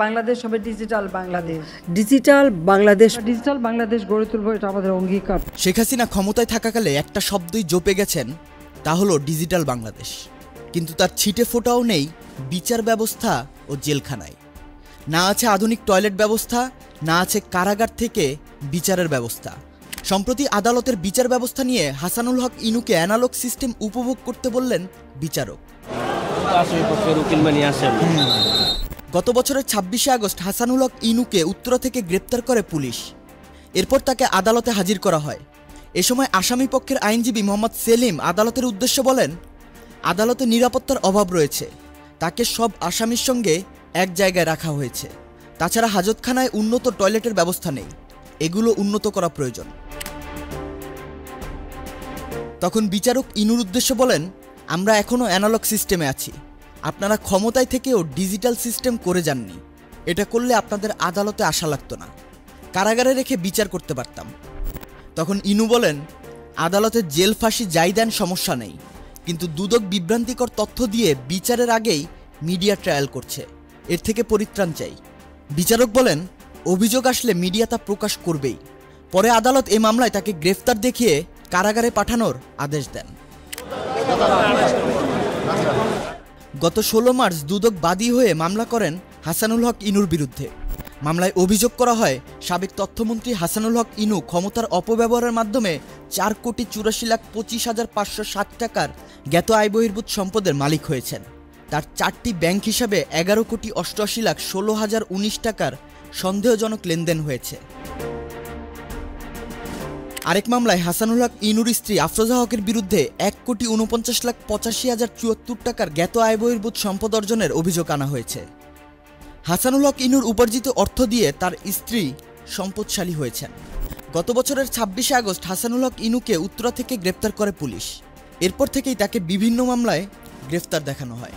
বাংলাদেশ হবে digital Bangladesh. Digital Bangladesh গড়ে তুলব, এটা আমাদের অঙ্গীকার। শেখ হাসিনা ক্ষমতায় থাকাকালে একটা শব্দই জপে গেছেন, তা হলো ডিজিটাল বাংলাদেশ। কিন্তু তার ছিটে ফোটাও নেই বিচার ব্যবস্থা ও জেলখানায়। না আছে আধুনিক টয়লেট ব্যবস্থা, না আছে কারাগার থেকে বিচারের ব্যবস্থা। সম্প্রতি আদালতের বিচার ব্যবস্থা নিয়ে হাসানুল হক ইনুকে অ্যানালগ সিস্টেম উপভোগ করতে বললেন বিচারক। গত বছরের ২৬শে আগস্ট হাসানুল হক ইনুকে উত্তরা থেকে গ্রেপ্তার করে পুলিশ। এরপর তাকে আদালতে হাজির করা হয়। এ সময় আসামি পক্ষের আইনজীবী মোহাম্মদ সেলিম আদালতের উদ্দেশ্যে বলেন, আদালতে নিরাপত্তার অভাব রয়েছে, তাকে সব আসামির সঙ্গে এক জায়গায় রাখা হয়েছে। তাছাড়া হাজতখানায় উন্নত টয়লেটের ব্যবস্থা নেই, এগুলো উন্নত করা প্রয়োজন। তখন বিচারক ইনুর উদ্দেশ্যে বলেন, আমরা এখনও অ্যানালগ সিস্টেমে আছি, আপনারা ক্ষমতায় থেকেও ডিজিটাল সিস্টেম করে যাননি। এটা করলে আপনাদের আদালতে আসা লাগতো না, কারাগারে রেখে বিচার করতে পারতাম। তখন ইনু বলেন, আদালতে জেল ফাঁসি যাই দেন সমস্যা নেই, কিন্তু দুদক বিভ্রান্তিকর তথ্য দিয়ে বিচারের আগেই মিডিয়া ট্রায়াল করছে, এর থেকে পরিত্রাণ চাই। বিচারক বলেন, অভিযোগ আসলে মিডিয়া তা প্রকাশ করবেই। পরে আদালত এ মামলায় তাকে গ্রেফতার দেখিয়ে কারাগারে পাঠানোর আদেশ দেন। গত ১৬ মার্চ দুদক বাদী হয়ে মামলা করেন হাসানুল হক ইনুর বিরুদ্ধে। মামলায় অভিযোগ করা হয়, সাবেক তথ্যমন্ত্রী হাসানুল হক ইনু ক্ষমতার অপব্যবহারের মাধ্যমে ৪,৮৪,৫৬০ টাকার জ্ঞাত আয়বহির্ভূত সম্পদের মালিক হয়েছেন। তার 4টি ব্যাংক হিসাবে ১১,৮৮,১৬,০১৯ টাকার সন্দেহজনক লেনদেন হয়েছে। আরেক মামলায় হাসানুল হক ইনুর স্ত্রী আফরোজা হকের বিরুদ্ধে ১,৪৯,৮৫,০৭৪ টাকার জ্ঞাত আয়বহির্ভূত সম্পদ অর্জনের অভিযোগ আনা হয়েছে। হাসানুল হক ইনুর উপার্জিত অর্থ দিয়ে তার স্ত্রী সম্পদশালী হয়েছেন। গত বছরের ২৬শে আগস্ট হাসানুল হক ইনুকে উত্তরা থেকে গ্রেপ্তার করে পুলিশ। এরপর থেকেই তাকে বিভিন্ন মামলায় গ্রেফতার দেখানো হয়।